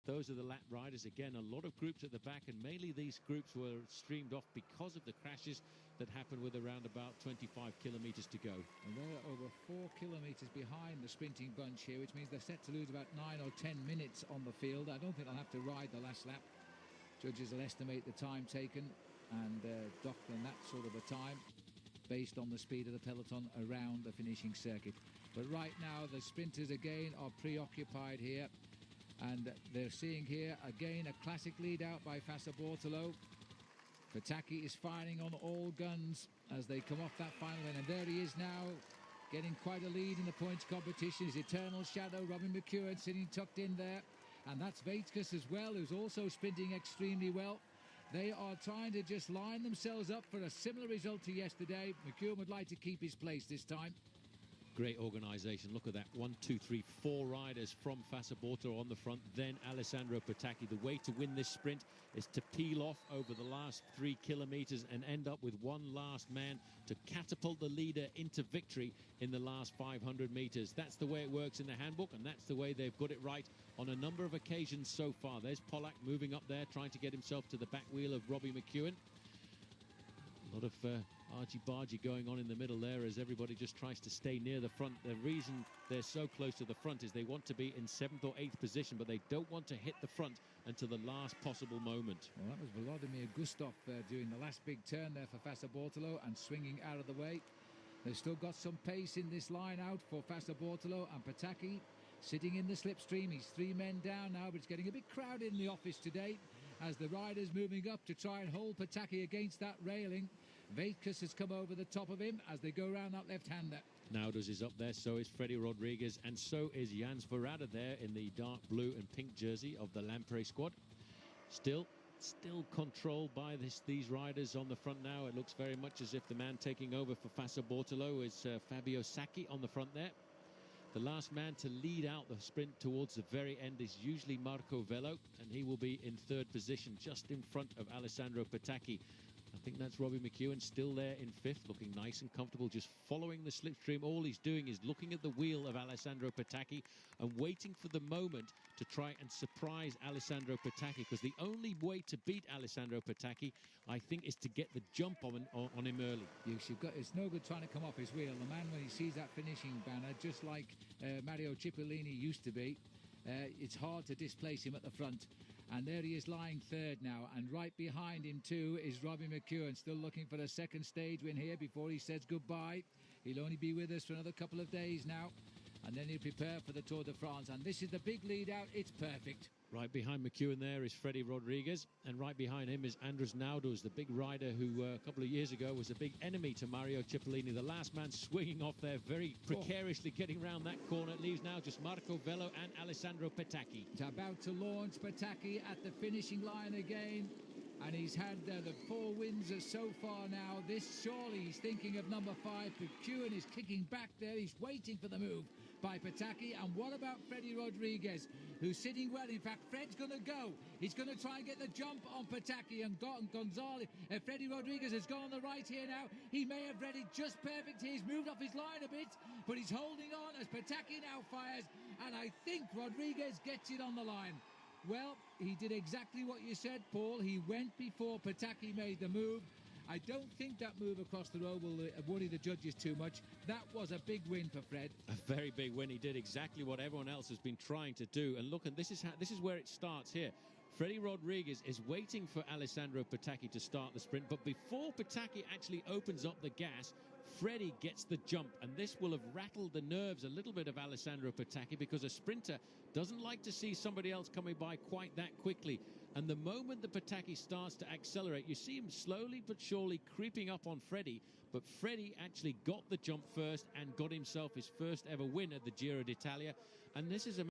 Those are the lap riders. Again, a lot of groups at the back, and mainly these groups were streamed off because of the crashes that happened with around about 25 kilometres to go. And they're over 4 kilometres behind the sprinting bunch here, which means they're set to lose about 9 or 10 minutes on the field. I don't think they'll have to ride the last lap. Judges will estimate the time taken and doctor that sort of a time based on the speed of the peloton around the finishing circuit. But right now, the sprinters again are preoccupied here. And they're seeing here again a classic lead out by Fassa Bortolo. Pataki is firing on all guns as they come off that final win. And there he is now, getting quite a lead in the points competition. His eternal shadow, Robin McEwen, sitting tucked in there. And that's Vaitkus as well, who's also sprinting extremely well. They are trying to just line themselves up for a similar result to yesterday. McEwen would like to keep his place this time. Great organisation. Look at that. 1, 2, 3, 4 riders from Fassa Bortolo on the front, then Alessandro Pataki. The way to win this sprint is to peel off over the last 3 kilometres and end up with one last man to catapult the leader into victory in the last 500 metres. That's the way it works in the handbook, and that's the way they've got it right on a number of occasions so far. There's Pollack moving up there, trying to get himself to the back wheel of Robbie McEwen. A lot of argy-bargy going on in the middle there as everybody just tries to stay near the front. The reason they're so close to the front is they want to be in 7th or 8th position, but they don't want to hit the front until the last possible moment. Well, that was Volodymyr Gustov doing the last big turn there for Fassa Bortolo and swinging out of the way. They've still got some pace in this line out for Fassa Bortolo, and Pataki sitting in the slipstream. He's 3 men down now, but it's getting a bit crowded in the office today as the riders moving up to try and hold Pataki against that railing. Vaitkus has come over the top of him as they go around that left-hander. Nauders is up there, so is Freddie Rodriguez, and so is Jans Verrada there in the dark blue and pink jersey of the Lampre squad. Still controlled by these riders on the front now. It looks very much as if the man taking over for Fassa Bortolo is Fabio Sacchi on the front there. The last man to lead out the sprint towards the very end is usually Marco Velo, and he will be in 3rd position, just in front of Alessandro Pataki. I think that's Robbie McEwen still there in 5th, looking nice and comfortable, just following the slipstream. All he's doing is looking at the wheel of Alessandro Pataki and waiting for the moment to try and surprise Alessandro Pataki, because the only way to beat Alessandro Pataki, I think, is to get the jump on him early. It's no good trying to come off his wheel. The man, when he sees that finishing banner, just like Mario Cipollini used to be, it's hard to displace him at the front. And there he is lying 3rd now, and right behind him too is Robbie McEwen, still looking for a 2nd stage win here before he says goodbye. He'll only be with us for another couple of days now, and then he'll prepare for the Tour de France. And this is the big lead out. It's perfect. Right behind McEwen there is Freddie Rodriguez, and right behind him is Andrus Nauders, the big rider who a couple of years ago was a big enemy to Mario Cipollini. The last man swinging off there, very precariously getting round that corner. It leaves now just Marco Velo and Alessandro Pataki. It's about to launch Pataki at the finishing line again, and he's had the 4 wins so far now. This, surely he's thinking of number 5. McEwen is kicking back there. He's waiting for the move by Pataki. And what about Freddie Rodriguez, who's sitting well? In fact, Fred's going to go. He's going to try and get the jump on Pataki, and Gonzalez. Freddie Rodriguez has gone on the right here now. He may have read it just perfect here. He's moved off his line a bit, but he's holding on as Pataki now fires, and I think Rodriguez gets it on the line. Well, he did exactly what you said, Paul. He went before Pataki made the move. I don't think that move across the road will worry the judges too much. That was a big win for Fred. A very big win. He did exactly what everyone else has been trying to do. And look, and this is where it starts here. Freddie Rodriguez is waiting for Alessandro Pataki to start the sprint, but before Pataki actually opens up the gas, Freddie gets the jump, and this will have rattled the nerves a little bit of Alessandro Pataki, because a sprinter doesn't like to see somebody else coming by quite that quickly. And the moment the Pataki starts to accelerate, you see him slowly but surely creeping up on Freddie, but Freddie actually got the jump first and got himself his first ever win at the Giro d'Italia. And this is a